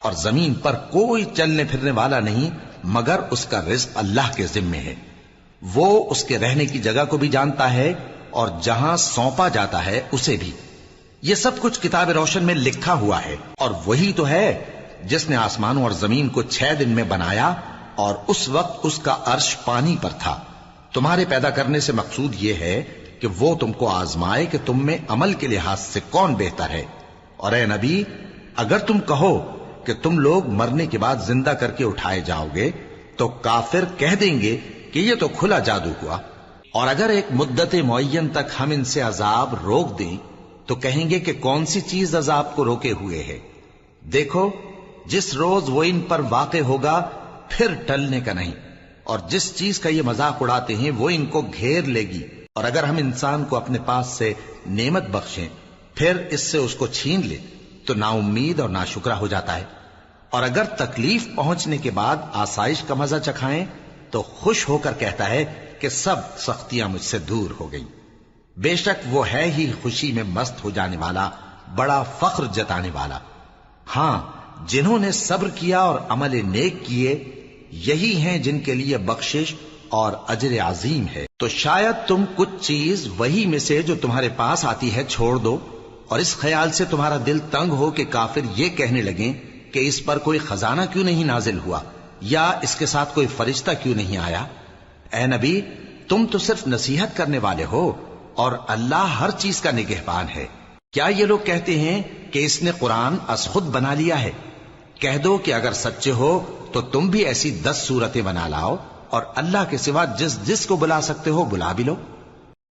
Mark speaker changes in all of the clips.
Speaker 1: اور زمین پر کوئی چلنے پھرنے والا نہیں مگر اس کا رزق اللہ کے ذمے ہے. وہ اس کے رہنے کی جگہ کو بھی جانتا ہے اور جہاں سونپا جاتا ہے اسے بھی. یہ سب کچھ کتاب روشن میں لکھا ہوا ہے. اور وہی تو ہے جس نے آسمانوں اور زمین کو 6 دن میں بنایا اور اس وقت اس کا عرش پانی پر تھا. تمہارے پیدا کرنے سے مقصود یہ ہے کہ وہ تم کو آزمائے کہ تم میں عمل کے لحاظ سے کون بہتر ہے. اور اے نبی، اگر تم کہو کہ تم لوگ مرنے کے بعد زندہ کر کے اٹھائے جاؤ گے تو کافر کہہ دیں گے کہ یہ تو کھلا جادو ہوا. اور اگر ایک مدت معین تک ہم ان سے عذاب روک دیں تو کہیں گے کہ کون سی چیز عذاب کو روکے ہوئے ہے. دیکھو، جس روز وہ ان پر واقع ہوگا پھر ٹلنے کا نہیں. اور جس چیز کا یہ مذاق اڑاتے ہیں وہ ان کو گھیر لے گی. اور اگر ہم انسان کو اپنے پاس سے نعمت بخشیں پھر اس سے اس کو چھین لے تو نا امید اور ناشکرا ہو جاتا ہے. اور اگر تکلیف پہنچنے کے بعد آسائش کا مزہ چکھائیں تو خوش ہو کر کہتا ہے کہ سب سختیاں مجھ سے دور ہو گئیں. بے شک وہ ہے ہی خوشی میں مست ہو جانے والا، بڑا فخر جتانے والا. ہاں، جنہوں نے صبر کیا اور عمل نیک کیے یہی ہیں جن کے لیے بخشش اور اجر عظیم ہے. تو شاید تم کچھ چیز وہی میں سے جو تمہارے پاس آتی ہے چھوڑ دو اور اس خیال سے تمہارا دل تنگ ہو کہ کافر یہ کہنے لگیں کہ اس پر کوئی خزانہ کیوں نہیں نازل ہوا یا اس کے ساتھ کوئی فرشتہ کیوں نہیں آیا. اے نبی، تم تو صرف نصیحت کرنے والے ہو اور اللہ ہر چیز کا نگہبان ہے. کیا یہ لوگ کہتے ہیں کہ اس نے قرآن از خود بنا لیا ہے؟ کہہ دو کہ اگر سچے ہو تو تم بھی ایسی 10 صورتیں بنا لاؤ اور اللہ کے سوا جس جس کو بلا سکتے ہو بلا بھی لو.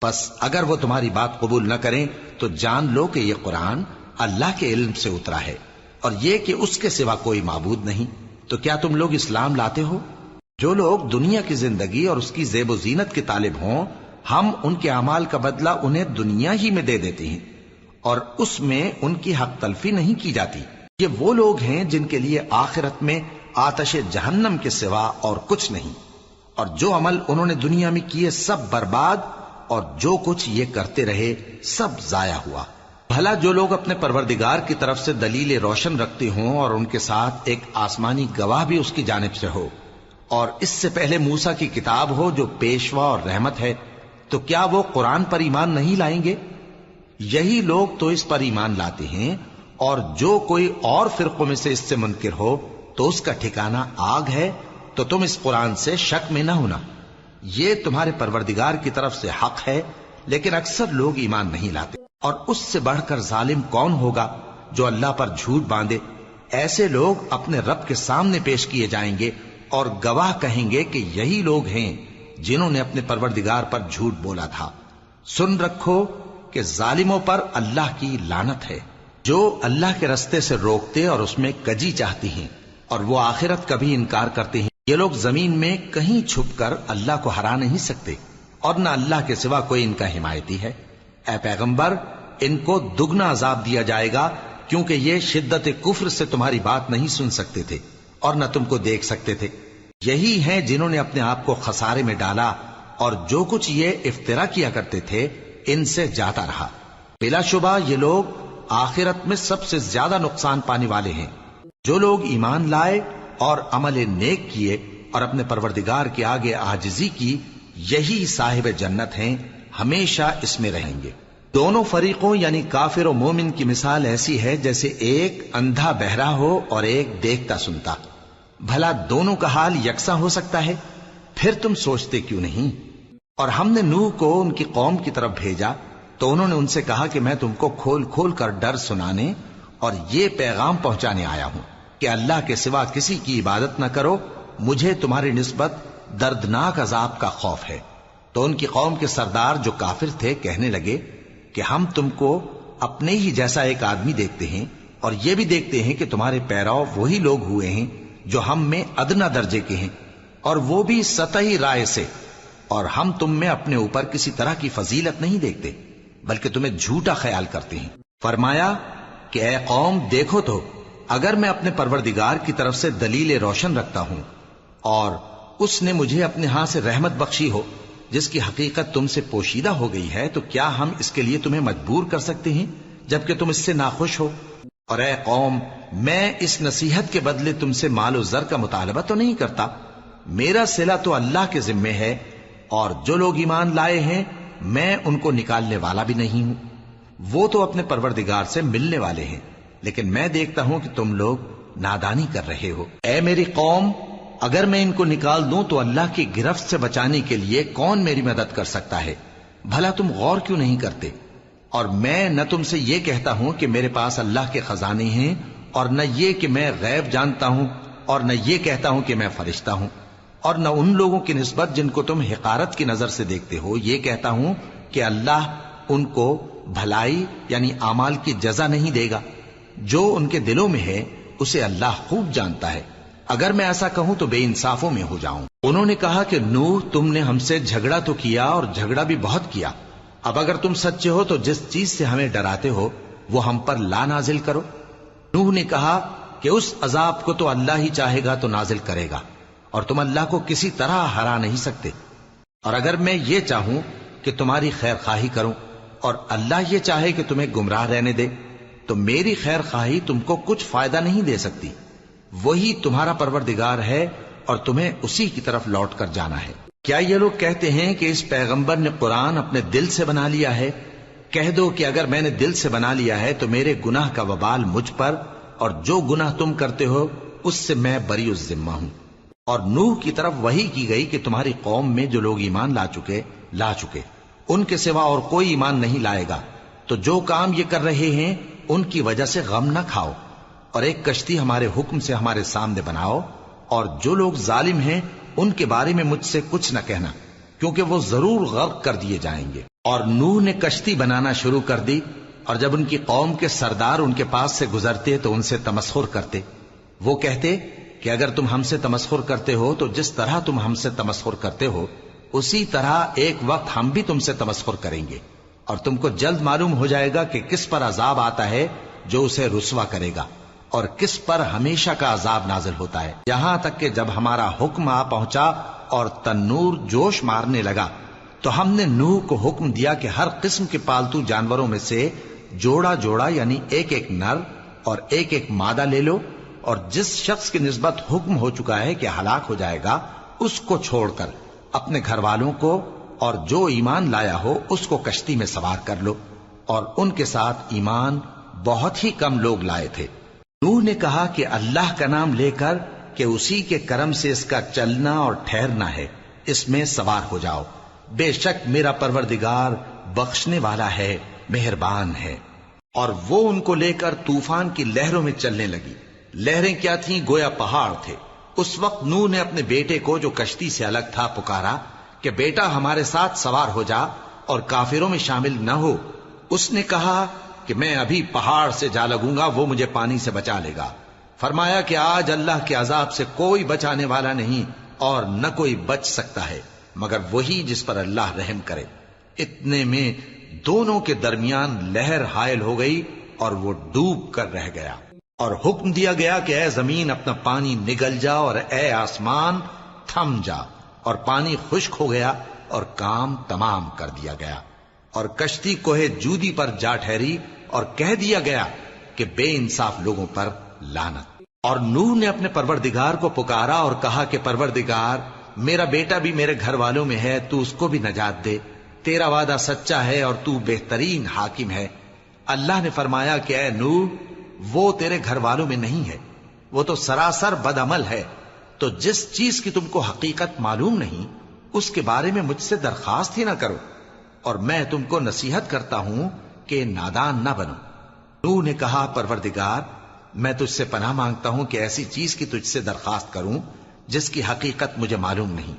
Speaker 1: بس اگر وہ تمہاری بات قبول نہ کریں تو جان لو کہ یہ قرآن اللہ کے علم سے اترا ہے اور یہ کہ اس کے سوا کوئی معبود نہیں. تو کیا تم لوگ اسلام لاتے ہو؟ جو لوگ دنیا کی زندگی اور اس کی زیب و زینت کے طالب ہوں ہم ان کے اعمال کا بدلہ انہیں دنیا ہی میں دے دیتے ہیں اور اس میں ان کی حق تلفی نہیں کی جاتی. یہ وہ لوگ ہیں جن کے لیے آخرت میں آتش جہنم کے سوا اور کچھ نہیں. اور جو عمل انہوں نے دنیا میں کیے سب برباد اور جو کچھ یہ کرتے رہے سب ضائع ہوا. بھلا جو لوگ اپنے پروردگار کی طرف سے دلیل روشن رکھتے ہوں اور ان کے ساتھ ایک آسمانی گواہ بھی اس کی جانب سے ہو اور اس سے پہلے موسیٰ کی کتاب ہو جو پیشوا اور رحمت ہے، تو کیا وہ قرآن پر ایمان نہیں لائیں گے؟ یہی لوگ تو اس پر ایمان لاتے ہیں. اور جو کوئی اور فرقوں میں سے اس سے منکر ہو تو اس کا ٹھکانہ آگ ہے. تو تم اس قرآن سے شک میں نہ ہونا، یہ تمہارے پروردگار کی طرف سے حق ہے، لیکن اکثر لوگ ایمان نہیں لاتے. اور اس سے بڑھ کر ظالم کون ہوگا جو اللہ پر جھوٹ باندھے؟ ایسے لوگ اپنے رب کے سامنے پیش کیے جائیں گے اور گواہ کہیں گے کہ یہی لوگ ہیں جنہوں نے اپنے پروردگار پر جھوٹ بولا تھا. سن رکھو کہ ظالموں پر اللہ کی لعنت ہے، جو اللہ کے رستے سے روکتے اور اس میں کجی چاہتی ہیں اور وہ آخرت کا بھی انکار کرتے ہیں. یہ لوگ زمین میں کہیں چھپ کر اللہ کو ہرا نہیں سکتے اور نہ اللہ کے سوا کوئی ان کا حمایتی ہے. اے پیغمبر، ان کو دگنا عذاب دیا جائے گا کیونکہ یہ شدت کفر سے تمہاری بات نہیں سن سکتے تھے اور نہ تم کو دیکھ سکتے تھے. یہی ہیں جنہوں نے اپنے آپ کو خسارے میں ڈالا اور جو کچھ یہ افترا کیا کرتے تھے ان سے جاتا رہا. بلا شبہ یہ لوگ آخرت میں سب سے زیادہ نقصان پانے والے ہیں. جو لوگ ایمان لائے اور عمل نیک کیے اور اپنے پروردگار کے آگے عاجزی کی یہی صاحب جنت ہیں، ہمیشہ اس میں رہیں گے. دونوں فریقوں یعنی کافر و مومن کی مثال ایسی ہے جیسے ایک اندھا بہرا ہو اور ایک دیکھتا سنتا. بھلا دونوں کا حال یکساں ہو سکتا ہے؟ پھر تم سوچتے کیوں نہیں؟ اور ہم نے نوح کو ان کی قوم کی طرف بھیجا تو انہوں نے ان سے کہا کہ میں تم کو کھول کھول کر ڈر سنانے اور یہ پیغام پہنچانے آیا ہوں کہ اللہ کے سوا کسی کی عبادت نہ کرو، مجھے تمہاری نسبت دردناک عذاب کا خوف ہے. تو ان کی قوم کے سردار جو کافر تھے کہنے لگے کہ ہم تم کو اپنے ہی جیسا ایک آدمی دیکھتے ہیں اور یہ بھی دیکھتے ہیں کہ تمہارے پیرو وہی لوگ ہوئے ہیں جو ہم میں ادنا درجے کے ہیں اور وہ بھی سطحی رائے سے، اور ہم تم میں اپنے اوپر کسی طرح کی فضیلت نہیں دیکھتے بلکہ تمہیں جھوٹا خیال کرتے ہیں. فرمایا کہ اے قوم دیکھو تو اگر میں اپنے پروردگار کی طرف سے دلیل روشن رکھتا ہوں اور اس نے مجھے اپنے ہاں سے رحمت بخشی ہو جس کی حقیقت تم سے پوشیدہ ہو گئی ہے، تو کیا ہم اس کے لیے تمہیں مجبور کر سکتے ہیں جبکہ تم اس سے ناخوش ہو؟ اور اے قوم، میں اس نصیحت کے بدلے تم سے مال و زر کا مطالبہ تو نہیں کرتا، میرا صلہ تو اللہ کے ذمے ہے، اور جو لوگ ایمان لائے ہیں میں ان کو نکالنے والا بھی نہیں ہوں، وہ تو اپنے پروردگار سے ملنے والے ہیں، لیکن میں دیکھتا ہوں کہ تم لوگ نادانی کر رہے ہو۔ اے میری قوم، اگر میں ان کو نکال دوں تو اللہ کی گرفت سے بچانے کے لیے کون میری مدد کر سکتا ہے؟ بھلا تم غور کیوں نہیں کرتے؟ اور میں نہ تم سے یہ کہتا ہوں کہ میرے پاس اللہ کے خزانے ہیں، اور نہ یہ کہ میں غیب جانتا ہوں، اور نہ یہ کہتا ہوں کہ میں فرشتہ ہوں، اور نہ ان لوگوں کی نسبت جن کو تم حقارت کی نظر سے دیکھتے ہو یہ کہتا ہوں کہ اللہ ان کو بھلائی یعنی اعمال کی جزا نہیں دے گا۔ جو ان کے دلوں میں ہے اسے اللہ خوب جانتا ہے، اگر میں ایسا کہوں تو بے انصافوں میں ہو جاؤں۔ انہوں نے کہا کہ نوح، تم نے ہم سے جھگڑا تو کیا اور جھگڑا بھی بہت کیا، اب اگر تم سچے ہو تو جس چیز سے ہمیں ڈراتے ہو وہ ہم پر لا نازل کرو۔ نوح نے کہا کہ اس عذاب کو تو اللہ ہی چاہے گا تو نازل کرے گا، اور تم اللہ کو کسی طرح ہرا نہیں سکتے، اور اگر میں یہ چاہوں کہ تمہاری خیر خواہی کروں اور اللہ یہ چاہے کہ تمہیں گمراہ رہنے دے تو میری خیر خواہی تم کو کچھ فائدہ نہیں دے سکتی، وہی تمہارا پروردگار ہے اور تمہیں اسی کی طرف لوٹ کر جانا ہے۔ کیا یہ لوگ کہتے ہیں کہ اس پیغمبر نے قرآن اپنے دل سے بنا لیا ہے؟ کہہ دو کہ اگر میں نے دل سے بنا لیا ہے تو میرے گناہ کا وبال مجھ پر، اور جو گناہ تم کرتے ہو اس سے میں بری الذمہ ہوں۔ اور نوح کی طرف وحی کی گئی کہ تمہاری قوم میں جو لوگ ایمان لا چکے ان کے سوا اور کوئی ایمان نہیں لائے گا، تو جو کام یہ کر رہے ہیں ان کی وجہ سے غم نہ کھاؤ، اور ایک کشتی ہمارے حکم سے ہمارے سامنے بناؤ، اور جو لوگ ظالم ہیں ان کے بارے میں مجھ سے کچھ نہ کہنا، کیونکہ وہ ضرور غرق کر دیے جائیں گے۔ اور نوح نے کشتی بنانا شروع کر دی، اور جب ان کی قوم کے سردار ان کے پاس سے گزرتے تو ان سے تمسخر کرتے۔ وہ کہتے کہ اگر تم ہم سے تمسخر کرتے ہو تو جس طرح تم ہم سے تمسخر کرتے ہو اسی طرح ایک وقت ہم بھی تم سے تمسخر کریں گے، اور تم کو جلد معلوم ہو جائے گا کہ کس پر عذاب آتا ہے جو اسے رسوا کرے گا، اور کس پر ہمیشہ کا عذاب نازل ہوتا ہے۔ یہاں تک کہ جب ہمارا حکم آ پہنچا اور تنور جوش مارنے لگا تو ہم نے نوح کو حکم دیا کہ ہر قسم کے پالتو جانوروں میں سے جوڑا جوڑا یعنی ایک ایک نر اور ایک ایک مادہ لے لو، اور جس شخص کی نسبت حکم ہو چکا ہے کہ ہلاک ہو جائے گا اس کو چھوڑ کر اپنے گھر والوں کو اور جو ایمان لایا ہو اس کو کشتی میں سوار کر لو، اور ان کے ساتھ ایمان بہت ہی کم لوگ لائے تھے۔ نوح نے کہا کہ اللہ کا نام لے کر کہ اسی کے کرم سے اس کا چلنا اور ٹھہرنا ہے، اس میں سوار ہو جاؤ، بے شک میرا پروردگار بخشنے والا ہے، مہربان ہے۔ اور وہ ان کو لے کر طوفان کی لہروں میں چلنے لگی۔ لہریں کیا تھیں؟ گویا پہاڑ تھے۔ اس وقت نوح نے اپنے بیٹے کو جو کشتی سے الگ تھا پکارا کہ بیٹا ہمارے ساتھ سوار ہو جا اور کافروں میں شامل نہ ہو۔ اس نے کہا کہ میں ابھی پہاڑ سے جا لگوں گا، وہ مجھے پانی سے بچا لے گا۔ فرمایا کہ آج اللہ کے عذاب سے کوئی بچانے والا نہیں اور نہ کوئی بچ سکتا ہے مگر وہی جس پر اللہ رحم کرے۔ اتنے میں دونوں کے درمیان لہر حائل ہو گئی اور وہ ڈوب کر رہ گیا، اور حکم دیا گیا کہ اے زمین اپنا پانی نگل جا، اور اے آسمان تھم جا، اور پانی خشک ہو گیا اور کام تمام کر دیا گیا، اور کشتی کوہ جودی پر جا ٹھہری، اور کہہ دیا گیا کہ بے انصاف لوگوں پر لعنت۔ اور نوح نے اپنے پروردگار کو پکارا اور کہا کہ پروردگار، میرا بیٹا بھی میرے گھر والوں میں ہے، تو اس کو بھی نجات دے، تیرا وعدہ سچا ہے اور تو بہترین حاکم ہے۔ اللہ نے فرمایا کہ اے نوح، وہ تیرے گھر والوں میں نہیں ہے، وہ تو سراسر بد عمل ہے، تو جس چیز کی تم کو حقیقت معلوم نہیں اس کے بارے میں مجھ سے درخواست ہی نہ کرو، اور میں تم کو نصیحت کرتا ہوں کہ نادان نہ بنو۔ نوح نے کہا پروردگار، میں تجھ سے پناہ مانگتا ہوں کہ ایسی چیز کی تجھ سے درخواست کروں جس کی حقیقت مجھے معلوم نہیں،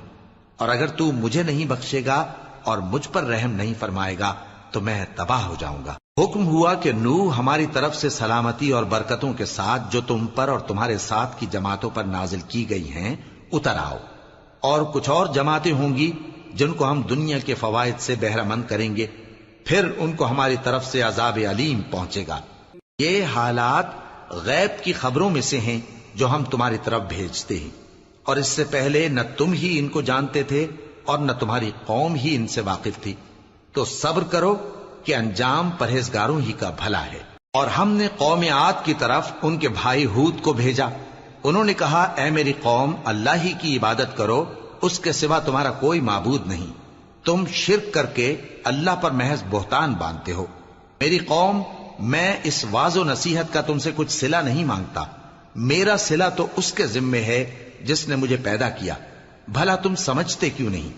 Speaker 1: اور اگر تو مجھے نہیں بخشے گا اور مجھ پر رحم نہیں فرمائے گا تو میں تباہ ہو جاؤں گا۔ حکم ہوا کہ نوح ہماری طرف سے سلامتی اور برکتوں کے ساتھ جو تم پر اور تمہارے ساتھ کی جماعتوں پر نازل کی گئی ہیں اتر آؤ، اور کچھ اور جماعتیں ہوں گی جن کو ہم دنیا کے فوائد سے بہرہ مند کریں گے، پھر ان کو ہماری طرف سے عذاب علیم پہنچے گا۔ یہ حالات غیب کی خبروں میں سے ہیں جو ہم تمہاری طرف بھیجتے ہیں، اور اس سے پہلے نہ تم ہی ان کو جانتے تھے اور نہ تمہاری قوم ہی ان سے واقف تھی، تو صبر کرو کہ انجام پرہیزگاروں ہی کا بھلا ہے۔ اور ہم نے قوم عاد کی طرف ان کے بھائی ہود کو بھیجا. انہوں نے کہا اے میری قوم اللہ ہی کی عبادت کرو، اس کے سوا تمہارا کوئی معبود نہیں. تم شرک کر کے اللہ پر محض بہتان باندھتے ہو. میری قوم میں اس واض و نصیحت کا تم سے کچھ صلہ نہیں مانگتا. میرا صلہ تو اس کے ذمے ہے جس نے مجھے پیدا کیا. بھلا تم سمجھتے کیوں نہیں؟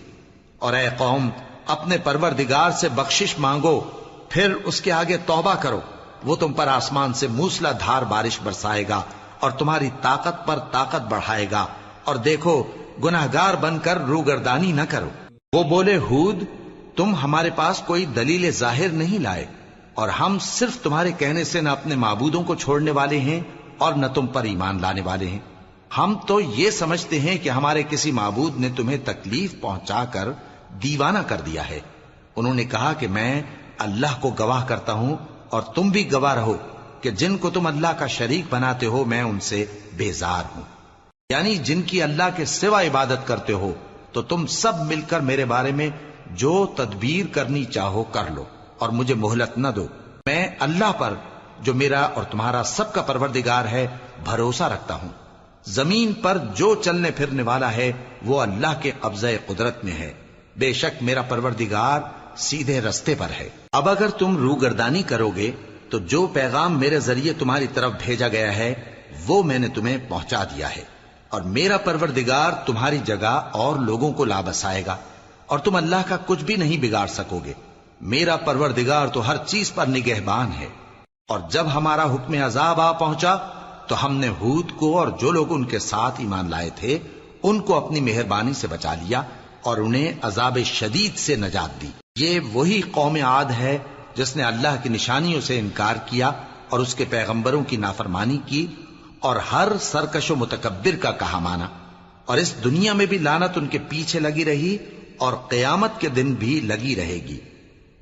Speaker 1: اور اے قوم اپنے پروردگار سے بخشش مانگو، پھر اس کے آگے توبہ کرو. وہ تم پر آسمان سے موسلا دھار بارش برسائے گا اور تمہاری طاقت پر طاقت بڑھائے گا. اور دیکھو گناہگار بن کر روگردانی نہ کرو. وہ بولے ہود تم ہمارے پاس کوئی دلیل ظاہر نہیں لائے، اور ہم صرف تمہارے کہنے سے نہ اپنے معبودوں کو چھوڑنے والے ہیں اور نہ تم پر ایمان لانے والے ہیں. ہم تو یہ سمجھتے ہیں کہ ہمارے کسی معبود نے تمہیں تکلیف پہنچا کر دیوانہ کر دیا ہے. انہوں نے کہا کہ میں اللہ کو گواہ کرتا ہوں اور تم بھی گواہ رہو کہ جن کو تم اللہ کا شریک بناتے ہو میں ان سے بیزار ہوں. یعنی جن کی اللہ کے سوا عبادت کرتے ہو، تو تم سب مل کر میرے بارے میں جو تدبیر کرنی چاہو کر لو اور مجھے مہلت نہ دو. میں اللہ پر جو میرا اور تمہارا سب کا پروردگار ہے بھروسہ رکھتا ہوں. زمین پر جو چلنے پھرنے والا ہے وہ اللہ کے قبضہ قدرت میں ہے. بے شک میرا پروردگار سیدھے رستے پر ہے. اب اگر تم روگردانی کرو گے تو جو پیغام میرے ذریعے تمہاری طرف بھیجا گیا ہے وہ میں نے تمہیں پہنچا دیا ہے، اور میرا پروردگار تمہاری جگہ اور لوگوں کو لا بسائے گا، اور تم اللہ کا کچھ بھی نہیں بگاڑ سکو گے. میرا پروردگار تو ہر چیز پر نگہبان ہے. اور جب ہمارا حکم عذاب آ پہنچا تو ہم نے ہود کو اور جو لوگ ان کے ساتھ ایمان لائے تھے ان کو اپنی مہربانی سے بچا لیا اور انہیں عذاب شدید سے نجات دی. یہ وہی قوم عاد ہے جس نے اللہ کی نشانیوں سے انکار کیا اور اس کے پیغمبروں کی نافرمانی کی اور ہر سرکش و متکبر کا کہا مانا. اور اس دنیا میں بھی لعنت ان کے پیچھے لگی رہی اور قیامت کے دن بھی لگی رہے گی.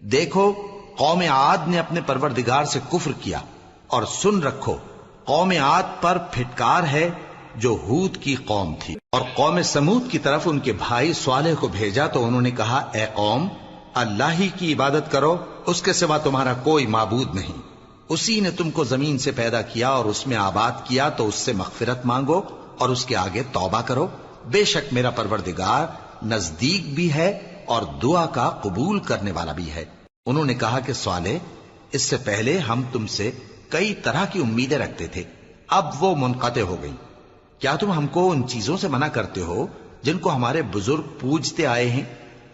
Speaker 1: دیکھو قوم عاد نے اپنے پروردگار سے کفر کیا، اور سن رکھو قوم عاد پر پھٹکار ہے جو ہود کی قوم تھی. اور قوم سمود کی طرف ان کے بھائی صالح کو بھیجا تو انہوں نے کہا اے قوم اللہ ہی کی عبادت کرو، اس کے سوا تمہارا کوئی معبود نہیں. اسی نے تم کو زمین سے پیدا کیا اور اس میں آباد کیا، تو اس سے مغفرت مانگو اور اس کے آگے توبہ کرو. بے شک میرا پروردگار نزدیک بھی ہے اور دعا کا قبول کرنے والا بھی ہے. انہوں نے کہا کہ صالح اس سے پہلے ہم تم سے کئی طرح کی امیدیں رکھتے تھے، اب وہ منقطع ہو گئی. کیا تم ہم کو ان چیزوں سے منع کرتے ہو جن کو ہمارے بزرگ پوجتے آئے ہیں؟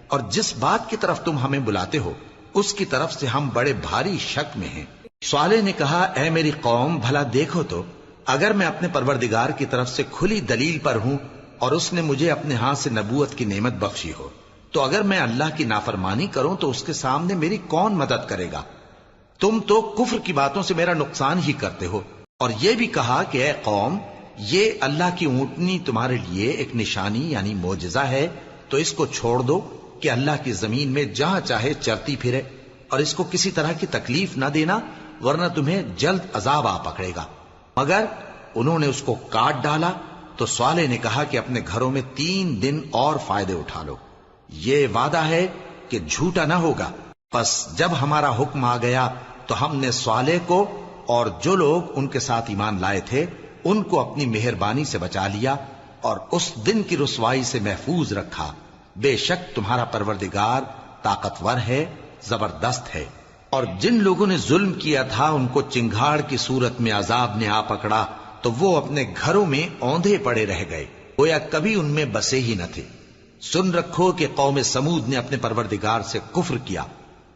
Speaker 1: اور جس بات کی طرف تم ہمیں بلاتے ہو اس کی طرف سے ہم بڑے بھاری شک میں ہیں. صالح نے کہا اے میری قوم بھلا دیکھو تو اگر میں اپنے پروردگار کی طرف سے کھلی دلیل پر ہوں اور اس نے مجھے اپنے ہاتھ سے نبوت کی نعمت بخشی ہو، تو اگر میں اللہ کی نافرمانی کروں تو اس کے سامنے میری کون مدد کرے گا؟ تم تو کفر کی باتوں سے میرا نقصان ہی کرتے ہو. اور یہ بھی کہا کہ اے قوم یہ اللہ کی اونٹنی تمہارے لیے ایک نشانی یعنی معجزہ ہے، تو اس کو چھوڑ دو کہ اللہ کی زمین میں جہاں چاہے چرتی پھرے، اور اس کو کسی طرح کی تکلیف نہ دینا ورنہ تمہیں جلد عذاب آ پکڑے گا. مگر انہوں نے اس کو کاٹ ڈالا. تو صالح نے کہا کہ اپنے گھروں میں 3 دن اور فائدے اٹھا لو، یہ وعدہ ہے کہ جھوٹا نہ ہوگا. پس جب ہمارا حکم آ گیا تو ہم نے صالح کو اور جو لوگ ان کے ساتھ ایمان لائے تھے ان کو اپنی مہربانی سے بچا لیا اور اس دن کی رسوائی سے محفوظ رکھا. بے شک تمہارا پروردگار طاقتور ہے، زبردست ہے. اور جن لوگوں نے ظلم کیا تھا ان کو چنگھاڑ کی صورت میں عذاب نے آ پکڑا تو وہ اپنے گھروں میں اوندھے پڑے رہ گئے، گویا کبھی ان میں بسے ہی نہ تھے. سن رکھو کہ قوم سمود نے اپنے پروردگار سے کفر کیا،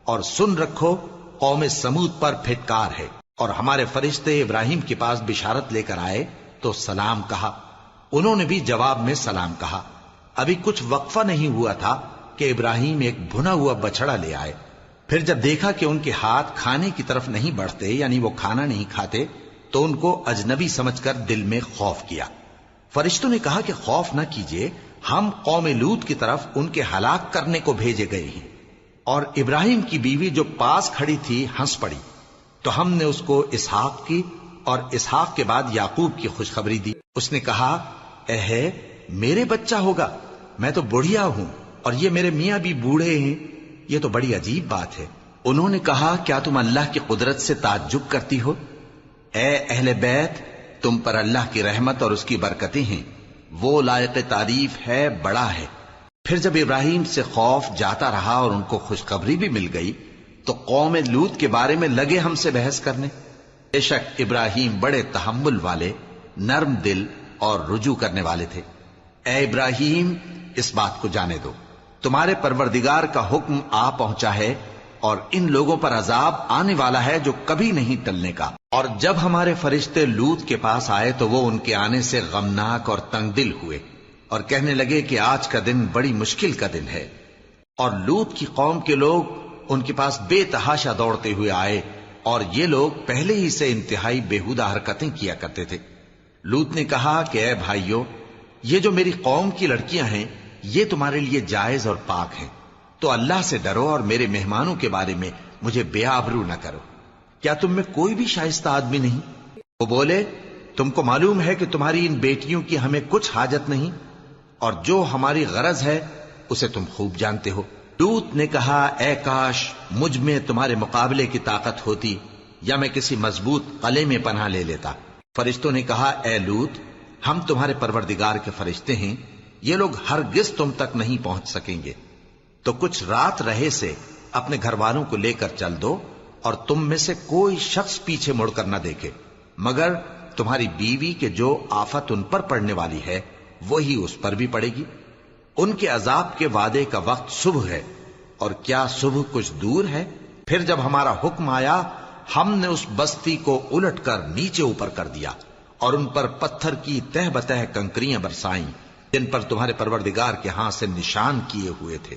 Speaker 1: اور سن رکھو قوم سمود پر پھٹکار ہے. اور ہمارے فرشتے ابراہیم کے پاس بشارت لے کر آئے تو سلام کہا، انہوں نے بھی جواب میں سلام کہا. ابھی کچھ وقفہ نہیں ہوا تھا کہ ابراہیم ایک بھنا ہوا بچڑا لے آئے. پھر جب دیکھا کہ ان کے ہاتھ کھانے کی طرف نہیں بڑھتے یعنی وہ کھانا نہیں کھاتے تو ان کو اجنبی سمجھ کر دل میں خوف کیا. فرشتوں نے کہا کہ خوف نہ کیجیے، ہم قوم لوط کی طرف ان کے ہلاک کرنے کو بھیجے گئے ہیں. اور ابراہیم کی بیوی جو پاس کھڑی تھی ہنس پڑی، تو ہم نے اس کو اسحاق کی اور اسحاق کے بعد یعقوب کی خوشخبری دی. اس نے کہا اے میرے بچہ ہوگا، میں تو بڑھیا ہوں اور یہ میرے میاں بھی بوڑھے ہیں، یہ تو بڑی عجیب بات ہے. انہوں نے کہا کیا تم اللہ کی قدرت سے تعجب کرتی ہو؟ اے اہل بیت، تم پر اللہ کی رحمت اور اس کی برکتیں ہیں، وہ لائق تعریف ہے، بڑا ہے۔ پھر جب ابراہیم سے خوف جاتا رہا اور ان کو خوشخبری بھی مل گئی تو قوم لوط کے بارے میں لگے ہم سے بحث کرنے۔ بے شک ابراہیم بڑے تحمل والے، نرم دل اور رجوع کرنے والے تھے۔ اے ابراہیم، اس بات کو جانے دو، تمہارے پروردگار کا حکم آ پہنچا ہے اور ان لوگوں پر عذاب آنے والا ہے جو کبھی نہیں ٹلنے کا۔ اور جب ہمارے فرشتے لوط کے پاس آئے تو وہ ان کے آنے سے غمناک اور تنگ دل ہوئے اور کہنے لگے کہ آج کا دن بڑی مشکل کا دن ہے۔ اور لوط کی قوم کے لوگ ان کے پاس بے تحاشا دوڑتے ہوئے آئے اور یہ لوگ پہلے ہی سے انتہائی بےہودہ حرکتیں کیا کرتے تھے۔ لوط نے کہا کہ اے بھائیو، یہ جو میری قوم کی لڑکیاں ہیں یہ تمہارے لیے جائز اور پاک ہیں، تو اللہ سے ڈرو اور میرے مہمانوں کے بارے میں مجھے بے آبرو نہ کرو۔ کیا تم میں کوئی بھی شائستہ آدمی نہیں؟ وہ بولے تم کو معلوم ہے کہ تمہاری ان بیٹیوں کی ہمیں کچھ حاجت نہیں، اور جو ہماری غرض ہے اسے تم خوب جانتے ہو۔ لوط نے کہا اے کاش مجھ میں تمہارے مقابلے کی طاقت ہوتی یا میں کسی مضبوط قلعے میں پناہ لے لیتا۔ فرشتوں نے کہا اے لوط، ہم تمہارے پروردگار کے فرشتے ہیں، یہ لوگ ہرگز تم تک نہیں پہنچ سکیں گے، تو کچھ رات رہے سے اپنے گھر والوں کو لے کر چل دو اور تم میں سے کوئی شخص پیچھے مڑ کر نہ دیکھے مگر تمہاری بیوی کے جو آفت ان پر پڑنے والی ہے وہی اس پر بھی پڑے گی۔ ان کے عذاب کے وعدے کا وقت صبح ہے، اور کیا صبح کچھ دور ہے؟ پھر جب ہمارا حکم آیا ہم نے اس بستی کو الٹ کر نیچے اوپر کر دیا اور ان پر پتھر کی تہ بتہ کنکریاں برسائیں جن پر تمہارے پروردگار کے ہاں سے نشان کیے ہوئے تھے،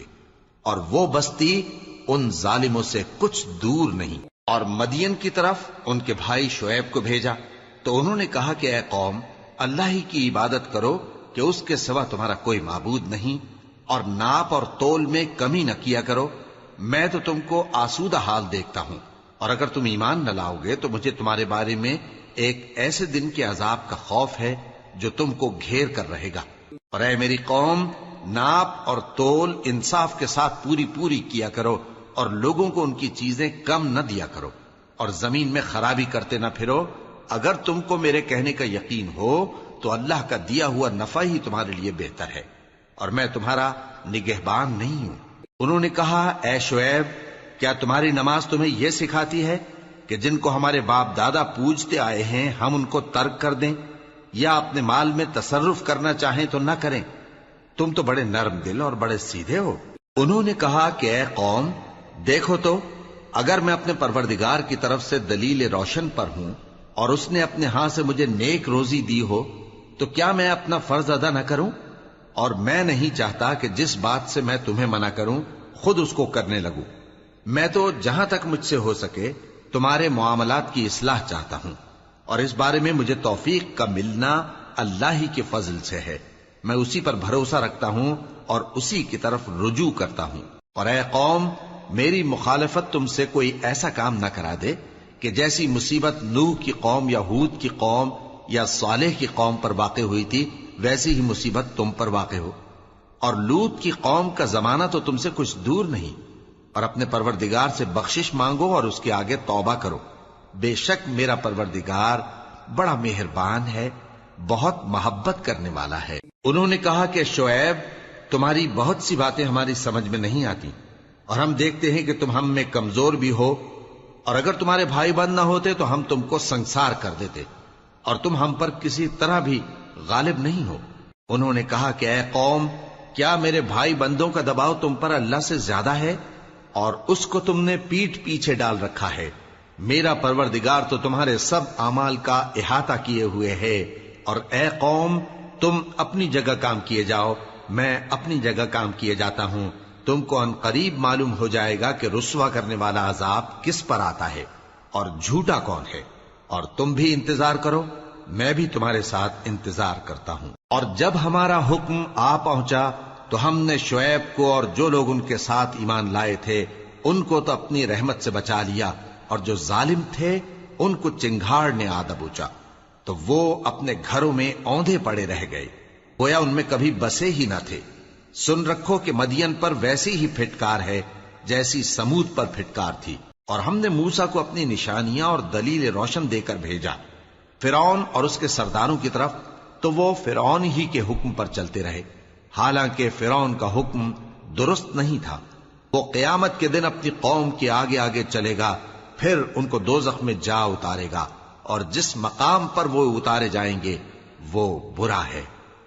Speaker 1: اور وہ بستی ان ظالموں سے کچھ دور نہیں۔ اور مدین کی طرف ان کے بھائی شعیب کو بھیجا تو انہوں نے کہا کہ اے قوم، اللہ ہی کی عبادت کرو کہ اس کے سوا تمہارا کوئی معبود نہیں، اور ناپ اور تول میں کمی نہ کیا کرو، میں تو تم کو آسودہ حال دیکھتا ہوں، اور اگر تم ایمان نہ لاؤ گے تو مجھے تمہارے بارے میں ایک ایسے دن کے عذاب کا خوف ہے جو تم کو گھیر کر رہے گا۔ اور اے میری قوم، ناپ اور تول انصاف کے ساتھ پوری پوری کیا کرو، اور لوگوں کو ان کی چیزیں کم نہ دیا کرو، اور زمین میں خرابی کرتے نہ پھرو۔ اگر تم کو میرے کہنے کا یقین ہو تو اللہ کا دیا ہوا نفع ہی تمہارے لیے بہتر ہے، اور میں تمہارا نگہبان نہیں ہوں۔ انہوں نے کہا اے شعیب، کیا تمہاری نماز تمہیں یہ سکھاتی ہے کہ جن کو ہمارے باپ دادا پوجتے آئے ہیں ہم ان کو ترک کر دیں، یا اپنے مال میں تصرف کرنا چاہیں تو نہ کریں؟ تم تو بڑے نرم دل اور بڑے سیدھے ہو۔ انہوں نے کہا کہ اے قوم، دیکھو تو اگر میں اپنے پروردگار کی طرف سے دلیل روشن پر ہوں اور اس نے اپنے ہاں سے مجھے نیک روزی دی ہو تو کیا میں اپنا فرض ادا نہ کروں؟ اور میں نہیں چاہتا کہ جس بات سے میں تمہیں منع کروں خود اس کو کرنے لگوں۔ میں تو جہاں تک مجھ سے ہو سکے تمہارے معاملات کی اصلاح چاہتا ہوں، اور اس بارے میں مجھے توفیق کا ملنا اللہ ہی کے فضل سے ہے۔ میں اسی پر بھروسہ رکھتا ہوں اور اسی کی طرف رجوع کرتا ہوں۔ اور اے قوم، میری مخالفت تم سے کوئی ایسا کام نہ کرا دے کہ جیسی مصیبت نوح کی قوم یا ہود کی قوم یا صالح کی قوم پر واقع ہوئی تھی ویسی ہی مصیبت تم پر واقع ہو۔ اور لوط کی قوم کا زمانہ تو تم سے کچھ دور نہیں، اور اپنے پروردگار سے بخشش مانگو اور اس کے آگے توبہ کرو، بے شک میرا پروردگار بڑا مہربان ہے، بہت محبت کرنے والا ہے۔ انہوں نے کہا کہ شعیب، تمہاری بہت سی باتیں ہماری سمجھ میں نہیں آتی، اور ہم دیکھتے ہیں کہ تم ہم میں کمزور بھی ہو، اور اگر تمہارے بھائی بند نہ ہوتے تو ہم تم کو سنسار کر دیتے، اور تم ہم پر کسی طرح بھی غالب نہیں ہو۔ انہوں نے کہا کہ اے قوم، کیا میرے بھائی بندوں کا دباؤ تم پر اللہ سے زیادہ ہے، اور اس کو تم نے پیٹھ پیچھے ڈال رکھا ہے؟ میرا پروردگار تو تمہارے سب اعمال کا احاطہ کیے ہوئے ہے۔ اور اے قوم، تم اپنی جگہ کام کیے جاؤ، میں اپنی جگہ کام کیے جاتا ہوں۔ تم کو ان قریب معلوم ہو جائے گا کہ رسوا کرنے والا عذاب کس پر آتا ہے اور جھوٹا کون ہے، اور تم بھی انتظار کرو، میں بھی تمہارے ساتھ انتظار کرتا ہوں۔ اور جب ہمارا حکم آ پہنچا تو ہم نے شعیب کو اور جو لوگ ان کے ساتھ ایمان لائے تھے ان کو تو اپنی رحمت سے بچا لیا، اور جو ظالم تھے ان کو چنگھاڑ نے آ دبوچا، تو وہ اپنے گھروں میں اوندھے پڑے رہ گئے، گویا ان میں کبھی بسے ہی نہ تھے۔ سن رکھو کہ مدین پر ویسی ہی پھٹکار ہے جیسی سمود پر پھٹکار تھی۔ اور ہم نے موسیٰ کو اپنی نشانیاں اور دلیل روشن دے کر بھیجا فرعون اور اس کے سرداروں کی طرف، تو وہ فرعون ہی کے حکم پر چلتے رہے، حالانکہ فرعون کا حکم درست نہیں تھا۔ وہ قیامت کے دن اپنی قوم کے آگے آگے چلے گا، پھر ان کو دوزخ میں جا اتارے گا، اور جس مقام پر وہ اتارے جائیں گے وہ برا ہے۔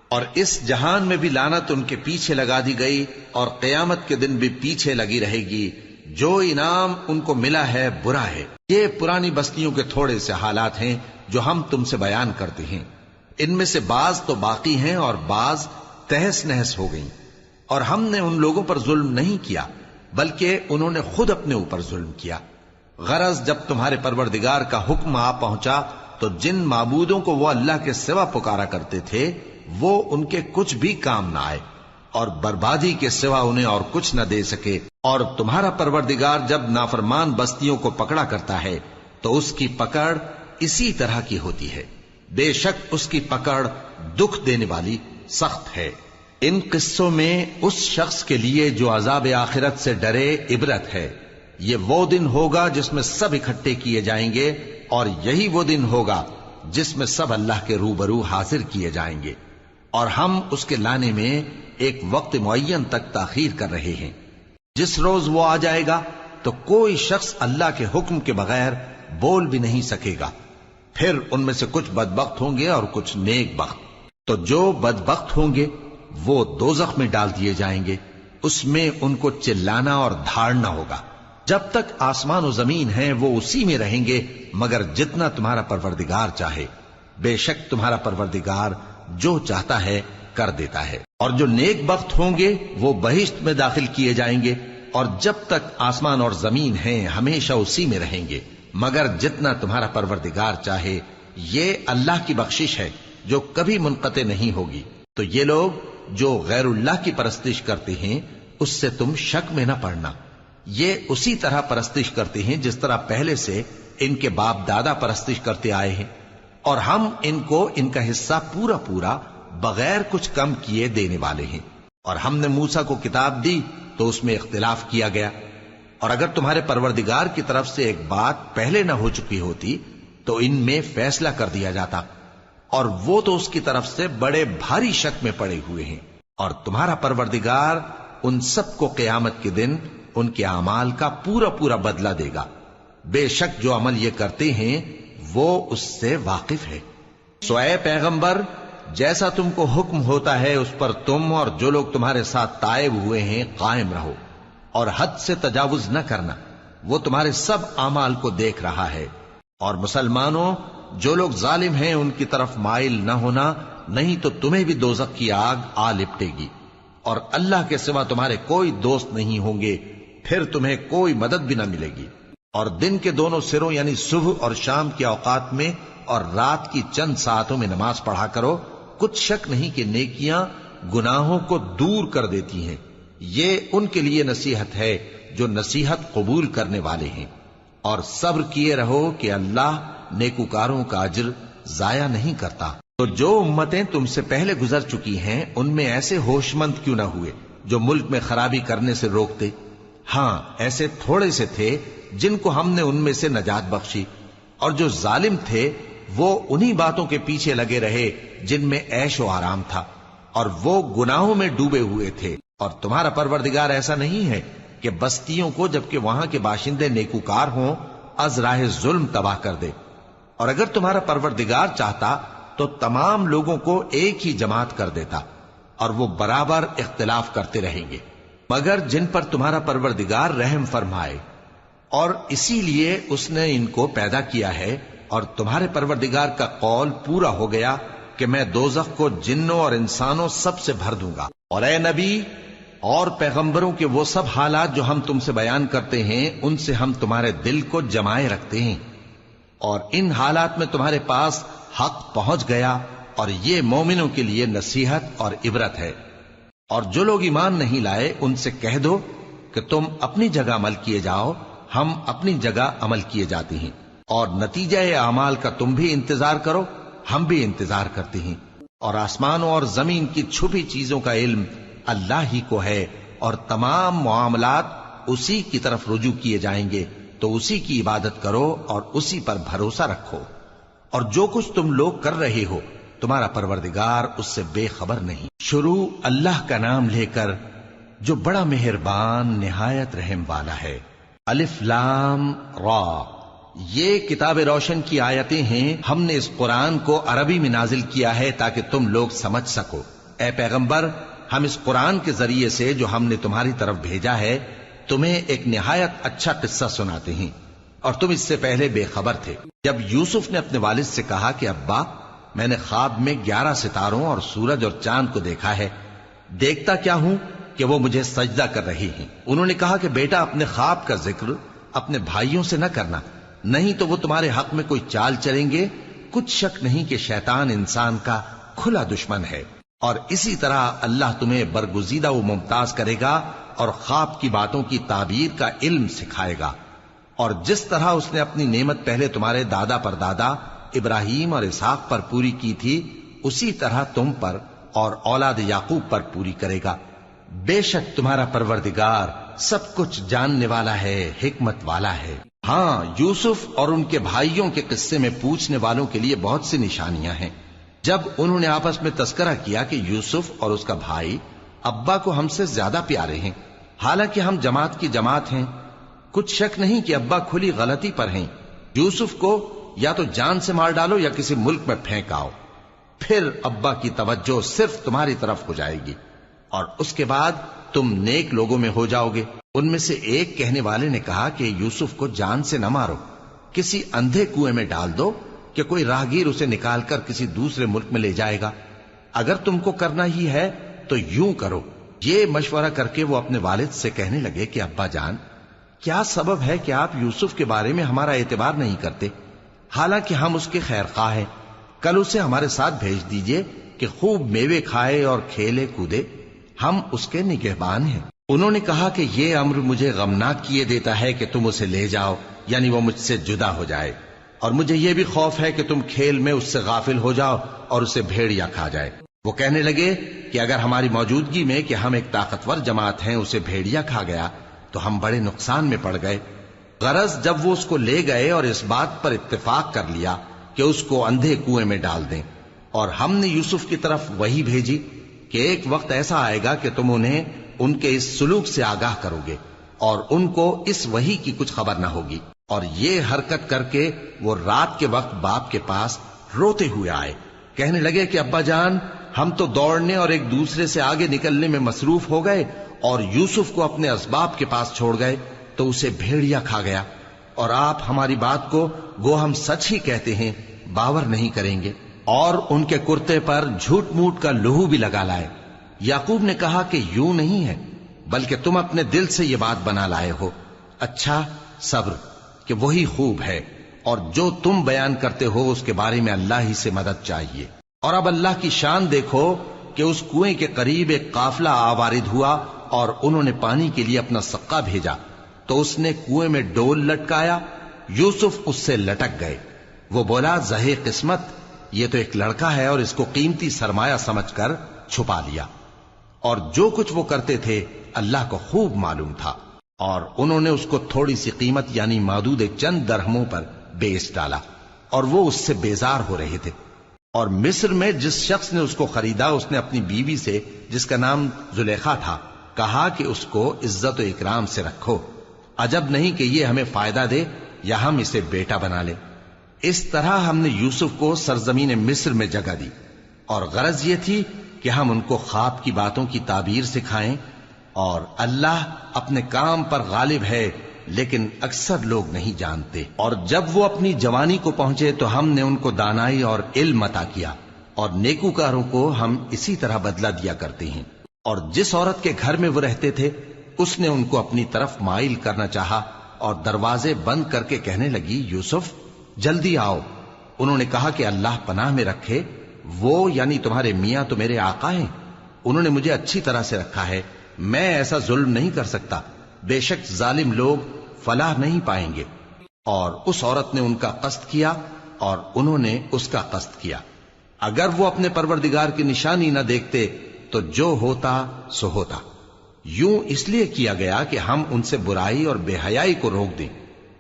Speaker 1: اور اس جہان میں بھی لعنت ان کے پیچھے لگا دی گئی، اور قیامت کے دن بھی پیچھے لگی رہے گی۔ جو انعام ان کو ملا ہے برا ہے۔ یہ پرانی بستیوں کے تھوڑے سے حالات ہیں جو ہم تم سے بیان کرتے ہیں، ان میں سے بعض تو باقی ہیں اور بعض تہس نہس ہو گئیں۔ اور ہم نے ان لوگوں پر ظلم نہیں کیا بلکہ انہوں نے خود اپنے اوپر ظلم کیا۔ غرض جب تمہارے پروردگار کا حکم آ پہنچا تو جن معبودوں کو وہ اللہ کے سوا پکارا کرتے تھے وہ ان کے کچھ بھی کام نہ آئے، اور بربادی کے سوا انہیں اور کچھ نہ دے سکے۔ اور تمہارا پروردگار جب نافرمان بستیوں کو پکڑا کرتا ہے تو اس کی پکڑ اسی طرح کی ہوتی ہے، بے شک اس کی پکڑ دکھ دینے والی سخت ہے۔ ان قصوں میں اس شخص کے لیے جو عذاب آخرت سے ڈرے عبرت ہے۔ یہ وہ دن ہوگا جس میں سب اکٹھے کیے جائیں گے، اور یہی وہ دن ہوگا جس میں سب اللہ کے روبرو حاضر کیے جائیں گے، اور ہم اس کے لانے میں ایک وقت معین تک تاخیر کر رہے ہیں۔ جس روز وہ آ جائے گا تو کوئی شخص اللہ کے حکم کے بغیر بول بھی نہیں سکے گا۔ پھر ان میں سے کچھ بدبخت ہوں گے اور کچھ نیک بخت۔ تو جو بدبخت ہوں گے وہ دوزخ میں ڈال دیے جائیں گے، اس میں ان کو چلانا اور دھاڑنا ہوگا۔ جب تک آسمان و زمین ہیں وہ اسی میں رہیں گے مگر جتنا تمہارا پروردگار چاہے، بے شک تمہارا پروردگار جو چاہتا ہے کر دیتا ہے۔ اور جو نیک بخت ہوں گے وہ بہشت میں داخل کیے جائیں گے، اور جب تک آسمان اور زمین ہیں ہمیشہ اسی میں رہیں گے مگر جتنا تمہارا پروردگار چاہے۔ یہ اللہ کی بخشش ہے جو کبھی منقطع نہیں ہوگی۔ تو یہ لوگ جو غیر اللہ کی پرستش کرتے ہیں اس سے تم شک میں نہ پڑنا، یہ اسی طرح پرستش کرتے ہیں جس طرح پہلے سے ان کے باپ دادا پرستش کرتے آئے ہیں، اور ہم ان کو ان کا حصہ پورا پورا بغیر کچھ کم کیے دینے والے ہیں۔ اور ہم نے موسیٰ کو کتاب دی تو اس میں اختلاف کیا گیا، اور اگر تمہارے پروردگار کی طرف سے ایک بات پہلے نہ ہو چکی ہوتی تو ان میں فیصلہ کر دیا جاتا، اور وہ تو اس کی طرف سے بڑے بھاری شک میں پڑے ہوئے ہیں۔ اور تمہارا پروردگار ان سب کو قیامت کے دن ان کے اعمال کا پورا پورا بدلہ دے گا، بے شک جو عمل یہ کرتے ہیں وہ اس سے واقف ہے۔ سو اے پیغمبر، جیسا تم کو حکم ہوتا ہے اس پر تم اور جو لوگ تمہارے ساتھ تائب ہوئے ہیں قائم رہو، اور حد سے تجاوز نہ کرنا، وہ تمہارے سب اعمال کو دیکھ رہا ہے۔ اور مسلمانوں، جو لوگ ظالم ہیں ان کی طرف مائل نہ ہونا، نہیں تو تمہیں بھی دوزخ کی آگ آ لپٹے گی، اور اللہ کے سوا تمہارے کوئی دوست نہیں ہوں گے، پھر تمہیں کوئی مدد بھی نہ ملے گی۔ اور دن کے دونوں سروں یعنی صبح اور شام کے اوقات میں اور رات کی چند ساعتوں میں نماز پڑھا کرو، کچھ شک نہیں کہ نیکیاں گناہوں کو دور کر دیتی ہیں۔ یہ ان کے لیے نصیحت ہے جو نصیحت قبول کرنے والے ہیں۔ اور صبر کیے رہو کہ اللہ نیکوکاروں کا اجر ضائع نہیں کرتا۔ تو جو امتیں تم سے پہلے گزر چکی ہیں ان میں ایسے ہوش مند کیوں نہ ہوئے جو ملک میں خرابی کرنے سے روکتے؟ ہاں، ایسے تھوڑے سے تھے جن کو ہم نے ان میں سے نجات بخشی، اور جو ظالم تھے وہ انہی باتوں کے پیچھے لگے رہے جن میں عیش و آرام تھا، اور وہ گناہوں میں ڈوبے ہوئے تھے۔ اور تمہارا پروردگار ایسا نہیں ہے کہ بستیوں کو جبکہ وہاں کے باشندے نیکوکار ہوں از راہ ظلم تباہ کر دے۔ اور اگر تمہارا پروردگار چاہتا تو تمام لوگوں کو ایک ہی جماعت کر دیتا، اور وہ برابر اختلاف کرتے رہیں گے، مگر جن پر تمہارا پروردگار رحم فرمائے، اور اسی لیے اس نے ان کو پیدا کیا ہے۔ اور تمہارے پروردگار کا قول پورا ہو گیا کہ میں دوزخ کو جنوں اور انسانوں سب سے بھر دوں گا۔ اور اے نبی اور پیغمبروں کے وہ سب حالات جو ہم تم سے بیان کرتے ہیں ان سے ہم تمہارے دل کو جمائے رکھتے ہیں، اور ان حالات میں تمہارے پاس حق پہنچ گیا، اور یہ مومنوں کے لیے نصیحت اور عبرت ہے۔ اور جو لوگ ایمان نہیں لائے ان سے کہہ دو کہ تم اپنی جگہ عمل کیے جاؤ، ہم اپنی جگہ عمل کیے جاتے ہیں، اور نتیجہ اعمال کا تم بھی انتظار کرو، ہم بھی انتظار کرتے ہیں۔ اور آسمانوں اور زمین کی چھپی چیزوں کا علم اللہ ہی کو ہے، اور تمام معاملات اسی کی طرف رجوع کیے جائیں گے۔ تو اسی کی عبادت کرو اور اسی پر بھروسہ رکھو، اور جو کچھ تم لوگ کر رہے ہو تمہارا پروردگار اس سے بے خبر نہیں۔ شروع اللہ کا نام لے کر جو بڑا مہربان نہایت رحم والا ہے۔ الف لام را، یہ کتاب روشن کی آیتیں ہیں۔ ہم نے اس قرآن کو عربی میں نازل کیا ہے تاکہ تم لوگ سمجھ سکو۔ اے پیغمبر، ہم اس قرآن کے ذریعے سے جو ہم نے تمہاری طرف بھیجا ہے تمہیں ایک نہایت اچھا قصہ سناتے ہیں، اور تم اس سے پہلے بے خبر تھے۔ جب یوسف نے اپنے والد سے کہا کہ ابا، میں نے خواب میں 11 ستاروں اور سورج اور چاند کو دیکھا ہے، دیکھتا کیا ہوں کہ وہ مجھے سجدہ کر رہی ہیں۔ انہوں نے کہا کہ بیٹا، اپنے خواب کا ذکر اپنے بھائیوں سے نہ کرنا، نہیں تو وہ تمہارے حق میں کوئی چال چلیں گے۔ کچھ شک نہیں کہ شیطان انسان کا کھلا دشمن ہے، اور اسی طرح اللہ تمہیں برگزیدہ و ممتاز کرے گا اور خواب کی باتوں کی تعبیر کا علم سکھائے گا، اور جس طرح اس نے اپنی نعمت پہلے تمہارے دادا پر دادا ابراہیم اور اسحاق پر پوری کی تھی، اسی طرح تم پر اور اولاد یعقوب پر پوری کرے گا۔ بے شک تمہارا پروردگار سب کچھ جاننے والا ہے، حکمت والا ہے۔ ہاں، یوسف اور ان کے بھائیوں کے قصے میں پوچھنے والوں کے لیے بہت سی نشانیاں ہیں۔ جب انہوں نے آپس میں تذکرہ کیا کہ یوسف اور اس کا بھائی ابا کو ہم سے زیادہ پیارے ہیں، حالانکہ ہم جماعت کی جماعت ہیں، کچھ شک نہیں کہ ابا کھلی غلطی پر ہیں۔ یوسف کو یا تو جان سے مار ڈالو یا کسی ملک میں پھینک آؤ، پھر ابا کی توجہ صرف تمہاری طرف ہو جائے گی، اور اس کے بعد تم نیک لوگوں میں ہو جاؤ گے۔ ان میں سے ایک کہنے والے نے کہا کہ یوسف کو جان سے نہ مارو، کسی اندھے کنویں میں ڈال دو کہ کوئی راہگیر اسے نکال کر کسی دوسرے ملک میں لے جائے گا۔ اگر تم کو کرنا ہی ہے تو یوں کرو۔ یہ مشورہ کر کے وہ اپنے والد سے کہنے لگے کہ ابا جان، کیا سبب ہے کہ آپ یوسف کے بارے میں ہمارا اعتبار نہیں کرتے؟ حالانکہ ہم اس کے خیر خواہ ہیں، کل اسے ہمارے ساتھ بھیج دیجئے کہ خوب میوے کھائے اور کھیلے کودے، ہم اس کے نگہبان ہیں۔ انہوں نے کہا کہ یہ امر مجھے غمناک کیے دیتا ہے کہ تم اسے لے جاؤ، یعنی وہ مجھ سے جدا ہو جائے، اور مجھے یہ بھی خوف ہے کہ تم کھیل میں اس سے غافل ہو جاؤ اور اسے بھیڑیا کھا جائے۔ وہ کہنے لگے کہ اگر ہماری موجودگی میں کہ ہم ایک طاقتور جماعت ہیں اسے بھیڑیا کھا گیا تو ہم بڑے نقصان میں پڑ گئے۔ غرض جب وہ اس کو لے گئے اور اس بات پر اتفاق کر لیا کہ اس کو اندھے کنویں میں ڈال دیں، اور ہم نے یوسف کی طرف وحی بھیجی کہ ایک وقت ایسا آئے گا کہ تم انہیں ان کے اس سلوک سے آگاہ کرو گے، اور ان کو اس وحی کی کچھ خبر نہ ہوگی۔ اور یہ حرکت کر کے وہ رات کے وقت باپ کے پاس روتے ہوئے آئے، کہنے لگے کہ ابا جان، ہم تو دوڑنے اور ایک دوسرے سے آگے نکلنے میں مصروف ہو گئے اور یوسف کو اپنے اسباب کے پاس چھوڑ گئے تو اسے بھیڑیا کھا گیا، اور آپ ہماری بات کو گو ہم سچ ہی کہتے ہیں باور نہیں کریں گے، اور ان کے کرتے پر جھوٹ موٹ کا لہو بھی لگا لائے۔ یعقوب نے کہا کہ یوں نہیں ہے، بلکہ تم اپنے دل سے یہ بات بنا لائے ہو۔ اچھا، صبر کہ وہی خوب ہے، اور جو تم بیان کرتے ہو اس کے بارے میں اللہ ہی سے مدد چاہیے۔ اور اب اللہ کی شان دیکھو کہ اس کنویں کے قریب ایک قافلہ آوارد ہوا اور انہوں نے پانی کے لیے اپنا سقا بھیجا، تو اس نے کنویں میں ڈول لٹکایا، یوسف اس سے لٹک گئے۔ وہ بولا، زہے قسمت، یہ تو ایک لڑکا ہے، اور اس کو قیمتی سرمایہ سمجھ کر چھپا لیا۔ اور جو کچھ وہ کرتے تھے اللہ کو خوب معلوم تھا، اور انہوں نے اس کو تھوڑی سی قیمت یعنی مادود چند درہموں پر بیچ ڈالا، اور وہ اس سے بیزار ہو رہے تھے۔ اور مصر میں جس شخص نے اس کو خریدا، اس نے اپنی بیوی سے جس کا نام زلیخا تھا کہا کہ اس کو عزت و اکرام سے رکھو، عجب نہیں کہ یہ ہمیں فائدہ دے یا ہم اسے بیٹا بنا لیں۔ اس طرح ہم نے یوسف کو سرزمین مصر میں جگہ دی، اور غرض یہ تھی کہ ہم ان کو خواب کی باتوں کی تعبیر سکھائیں، اور اللہ اپنے کام پر غالب ہے لیکن اکثر لوگ نہیں جانتے۔ اور جب وہ اپنی جوانی کو پہنچے تو ہم نے ان کو دانائی اور علم عطا کیا، اور نیکوکاروں کو ہم اسی طرح بدلہ دیا کرتے ہیں۔ اور جس عورت کے گھر میں وہ رہتے تھے اس نے ان کو اپنی طرف مائل کرنا چاہا، اور دروازے بند کر کے کہنے لگی، یوسف جلدی آؤ۔ انہوں نے کہا کہ اللہ پناہ میں رکھے، وہ یعنی تمہارے میاں تو میرے آقا ہیں، انہوں نے مجھے اچھی طرح سے رکھا ہے، میں ایسا ظلم نہیں کر سکتا، بے شک ظالم لوگ فلاح نہیں پائیں گے۔ اور اس عورت نے ان کا قصد کیا اور انہوں نے اس کا قصد کیا۔ اگر وہ اپنے پروردگار کی نشانی نہ دیکھتے تو جو ہوتا سو ہوتا۔ یوں اس لیے کیا گیا کہ ہم ان سے برائی اور بے حیائی کو روک دیں،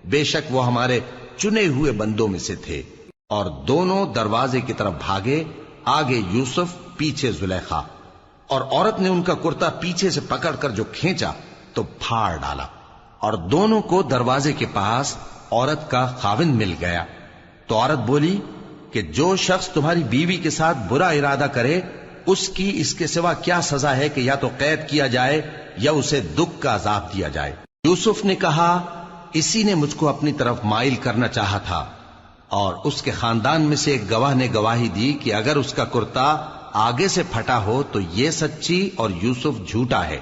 Speaker 1: بے شک وہ ہمارے چنے ہوئے بندوں میں سے تھے۔ اور دونوں دروازے کی طرف بھاگے، آگے یوسف پیچھے زلیخا، اور عورت نے ان کا کرتا پیچھے سے پکڑ کر جو کھینچا تو پھاڑ ڈالا، اور دونوں کو دروازے کے پاس عورت کا خاوند مل گیا۔ تو عورت بولی کہ جو شخص تمہاری بیوی کے ساتھ برا ارادہ کرے اس کی اس کے سوا کیا سزا ہے کہ یا تو قید کیا جائے یا اسے دکھ کا عذاب دیا جائے۔ یوسف نے کہا اسی نے مجھ کو اپنی طرف مائل کرنا چاہا تھا، اور اس کے خاندان میں سے ایک گواہ نے گواہی دی کہ اگر اس کا کرتا آگے سے پھٹا ہو تو یہ سچی اور یوسف جھوٹا ہے،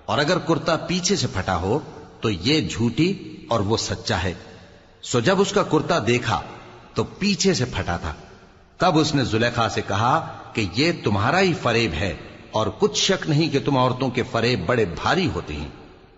Speaker 1: اور اگر کرتا پیچھے سے پھٹا ہو تو یہ جھوٹی اور وہ سچا ہے۔ سو جب اس کا کرتا دیکھا تو پیچھے سے پھٹا تھا، تب اس نے زلیخا سے کہا کہ یہ تمہارا ہی فریب ہے، اور کچھ شک نہیں کہ تم عورتوں کے فریب بڑے بھاری ہوتے ہیں۔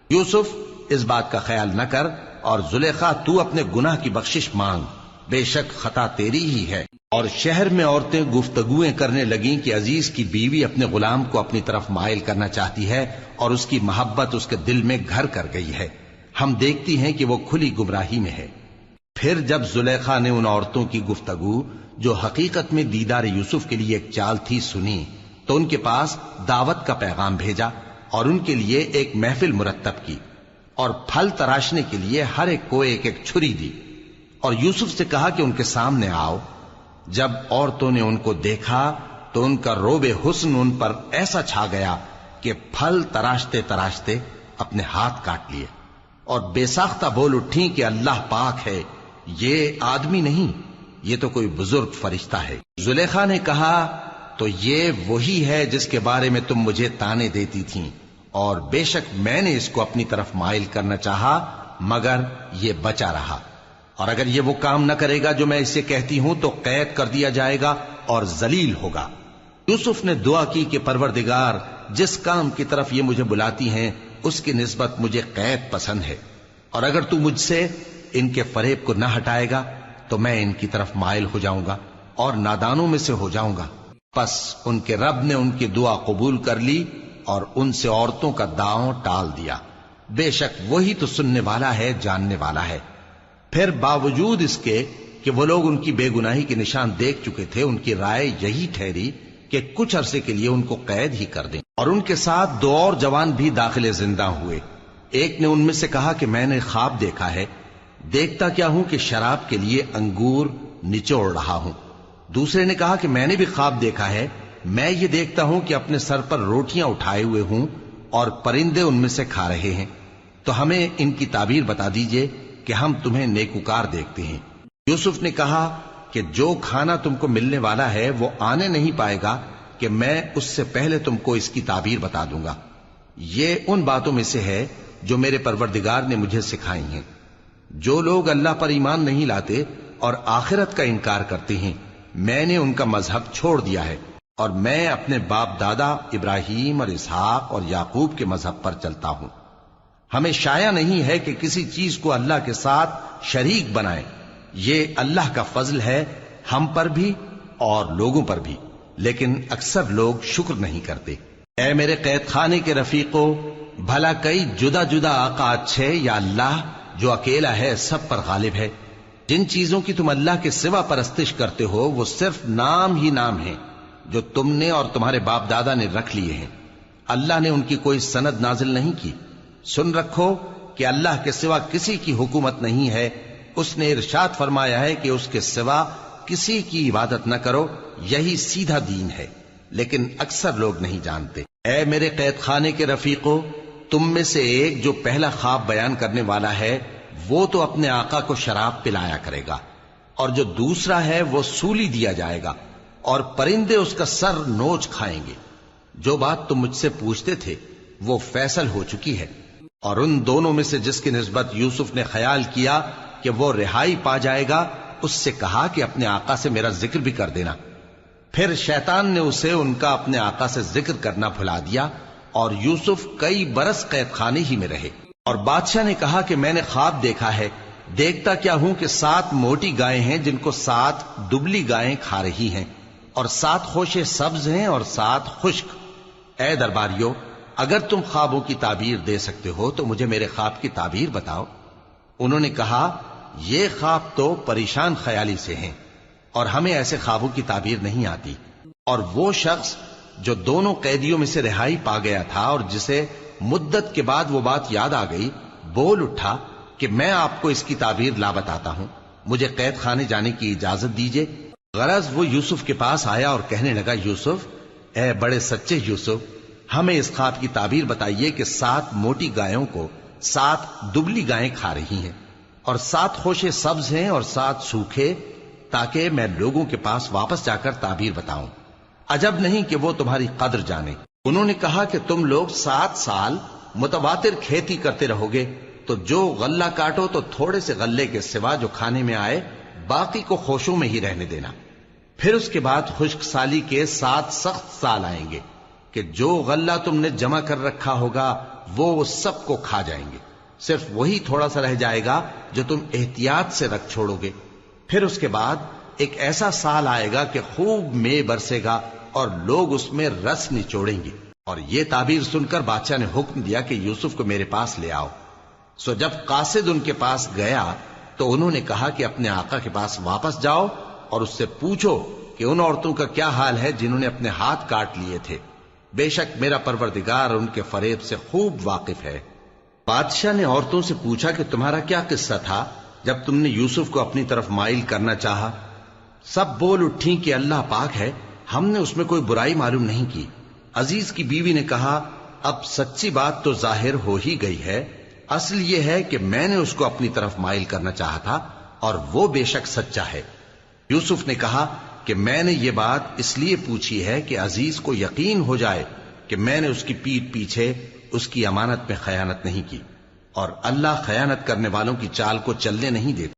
Speaker 1: یوسف اس بات کا خیال نہ کر، اور زلیخا تو اپنے گناہ کی بخشش مانگ، بے شک خطا تیری ہی ہے۔ اور شہر میں عورتیں گفتگویں کرنے لگیں کہ عزیز کی بیوی اپنے غلام کو اپنی طرف مائل کرنا چاہتی ہے، اور اس کی محبت اس کے دل میں گھر کر گئی ہے، ہم دیکھتی ہیں کہ وہ کھلی گمراہی میں ہے۔ پھر جب زلیخا نے ان عورتوں کی گفتگو جو حقیقت میں دیدار یوسف کے لیے ایک چال تھی سنی، تو ان کے پاس دعوت کا پیغام بھیجا، اور ان کے لیے ایک محفل مرتب کی، اور پھل تراشنے کے لیے ہر ایک کو ایک ایک چھری دی، اور یوسف سے کہا کہ ان کے سامنے آؤ۔ جب عورتوں نے ان کو دیکھا تو ان کا روب حسن ان پر ایسا چھا گیا کہ پھل تراشتے تراشتے اپنے ہاتھ کاٹ لیے، اور بے ساختہ بول اٹھیں کہ اللہ پاک ہے، یہ آدمی نہیں، یہ تو کوئی بزرگ فرشتہ ہے۔ زلیخا نے کہا تو یہ وہی ہے جس کے بارے میں تم مجھے تانے دیتی تھیں، اور بے شک میں نے اس کو اپنی طرف مائل کرنا چاہا مگر یہ بچا رہا، اور اگر یہ وہ کام نہ کرے گا جو میں اسے کہتی ہوں تو قید کر دیا جائے گا اور ذلیل ہوگا۔ یوسف نے دعا کی کہ پروردگار جس کام کی طرف یہ مجھے بلاتی ہیں اس کی نسبت مجھے قید پسند ہے، اور اگر تو مجھ سے ان کے فریب کو نہ ہٹائے گا تو میں ان کی طرف مائل ہو جاؤں گا اور نادانوں میں سے ہو جاؤں گا۔ پس ان کے رب نے ان کی دعا قبول کر لی اور ان سے عورتوں کا داؤں ٹال دیا، بے شک وہی تو سننے والا ہے، جاننے والا ہے۔ پھر باوجود اس کے کہ وہ لوگ ان کی بے گناہی کے نشان دیکھ چکے تھے، ان کی رائے یہی ٹھہری کہ کچھ عرصے کے لیے ان کو قید ہی کر دیں، اور ان کے ساتھ دو اور جوان بھی داخل زندہ ہوئے۔ ایک نے ان میں سے کہا کہ میں نے خواب دیکھا ہے، دیکھتا کیا ہوں کہ شراب کے لیے انگور نچوڑ رہا ہوں۔ دوسرے نے کہا کہ میں نے بھی خواب دیکھا ہے، میں یہ دیکھتا ہوں کہ اپنے سر پر روٹیاں اٹھائے ہوئے ہوں اور پرندے ان میں سے کھا رہے ہیں، تو ہمیں ان کی تعبیر بتا دیجئے کہ ہم تمہیں نیکوکار دیکھتے ہیں۔ یوسف نے کہا کہ جو کھانا تم کو ملنے والا ہے وہ آنے نہیں پائے گا کہ میں اس سے پہلے تم کو اس کی تعبیر بتا دوں گا۔ یہ ان باتوں میں سے ہے جو میرے پروردگار نے مجھے سکھائی ہیں۔ جو لوگ اللہ پر ایمان نہیں لاتے اور آخرت کا انکار کرتے ہیں، میں نے ان کا مذہب چھوڑ دیا ہے، اور میں اپنے باپ دادا ابراہیم اور اسحاق اور یعقوب کے مذہب پر چلتا ہوں۔ ہمیں شایع نہیں ہے کہ کسی چیز کو اللہ کے ساتھ شریک بنائیں، یہ اللہ کا فضل ہے ہم پر بھی اور لوگوں پر بھی، لیکن اکثر لوگ شکر نہیں کرتے۔ اے میرے قید خانے کے رفیقو، بھلا کئی جدا جدا آقا اچھے یا اللہ جو اکیلا ہے سب پر غالب ہے؟ جن چیزوں کی تم اللہ کے سوا پرستش کرتے ہو وہ صرف نام ہی نام ہیں جو تم نے اور تمہارے باپ دادا نے رکھ لیے ہیں، اللہ نے ان کی کوئی سند نازل نہیں کی۔ سن رکھو کہ اللہ کے سوا کسی کی حکومت نہیں ہے، اس نے ارشاد فرمایا ہے کہ اس کے سوا کسی کی عبادت نہ کرو، یہی سیدھا دین ہے، لیکن اکثر لوگ نہیں جانتے۔ اے میرے قید خانے کے رفیقو، تم میں سے ایک جو پہلا خواب بیان کرنے والا ہے وہ تو اپنے آقا کو شراب پلایا کرے گا، اور جو دوسرا ہے وہ سولی دیا جائے گا، اور پرندے اس کا سر نوچ کھائیں گے۔ جو بات تم مجھ سے پوچھتے تھے وہ فیصل ہو چکی ہے، اور ان دونوں میں سے جس کی نسبت یوسف نے خیال کیا کہ وہ رہائی پا جائے گا، اس سے کہا کہ اپنے آقا سے میرا ذکر بھی کر دینا۔ پھر شیطان نے اسے ان کا اپنے آقا سے ذکر کرنا بھلا دیا، اور یوسف کئی برس قید خانے ہی میں رہے۔ اور بادشاہ نے کہا کہ میں نے خواب دیکھا ہے، دیکھتا کیا ہوں کہ 7 موٹی گائیں ہیں جن کو 7 دبلی گائیں کھا رہی ہیں، اور 7 خوشے سبز ہیں اور 7 خشک۔ اے درباریو، اگر تم خوابوں کی تعبیر دے سکتے ہو تو مجھے میرے خواب کی تعبیر بتاؤ۔ انہوں نے کہا یہ خواب تو پریشان خیالی سے ہیں اور ہمیں ایسے خوابوں کی تعبیر نہیں آتی۔ اور وہ شخص جو دونوں قیدیوں میں سے رہائی پا گیا تھا اور جسے مدت کے بعد وہ بات یاد آ گئی، بول اٹھا کہ میں آپ کو اس کی تعبیر لا بتاتا ہوں، مجھے قید خانے جانے کی اجازت دیجیے۔ غرض وہ یوسف کے پاس آیا اور کہنے لگا، یوسف، اے بڑے سچے یوسف، ہمیں اس خواب کی تعبیر بتائیے کہ 7 موٹی گایوں کو 7 دبلی گائیں کھا رہی ہیں، اور 7 خوشے سبز ہیں اور 7 سوکھے، تاکہ میں لوگوں کے پاس واپس جا کر تعبیر بتاؤں۔ عجب نہیں کہ وہ تمہاری قدر جانے۔ انہوں نے کہا کہ تم لوگ 7 سال متواتر کھیتی کرتے رہو گے، تو جو غلہ کاٹو تو تھوڑے سے غلے کے سوا جو کھانے میں آئے باقی کو خوشوں میں ہی رہنے دینا۔ پھر اس کے بعد خشک سالی کے 7 سخت سال آئیں گے کہ جو غلہ تم نے جمع کر رکھا ہوگا وہ سب کو کھا جائیں گے، صرف وہی تھوڑا سا رہ جائے گا جو تم احتیاط سے رکھ چھوڑو گے۔ پھر اس کے بعد ایک ایسا سال آئے گا کہ خوب مے برسے گا اور لوگ اس میں رس نچوڑیں گے۔ اور یہ تعبیر سن کر بادشاہ نے حکم دیا کہ یوسف کو میرے پاس لے آؤ۔ سو جب قاصد ان کے پاس گیا تو انہوں نے کہا کہ اپنے آقا کے پاس واپس جاؤ اور اس سے پوچھو کہ ان عورتوں کا کیا حال ہے جنہوں نے اپنے ہاتھ کاٹ لیے تھے، بے شک میرا پروردگار ان کے فریب سے خوب واقف ہے۔ بادشاہ نے عورتوں سے پوچھا کہ تمہارا کیا قصہ تھا جب تم نے یوسف کو اپنی طرف مائل کرنا چاہا؟ سب بول اٹھیں کہ اللہ پاک ہے، ہم نے اس میں کوئی برائی معلوم نہیں کی۔ عزیز کی بیوی نے کہا، اب سچی بات تو ظاہر ہو ہی گئی ہے، اصل یہ ہے کہ میں نے اس کو اپنی طرف مائل کرنا چاہا تھا اور وہ بے شک سچا ہے۔ یوسف نے کہا کہ میں نے یہ بات اس لیے پوچھی ہے کہ عزیز کو یقین ہو جائے کہ میں نے اس کی پیٹھ پیچھے اس کی امانت میں خیانت نہیں کی، اور اللہ خیانت کرنے والوں کی چال کو چلنے نہیں دیتا۔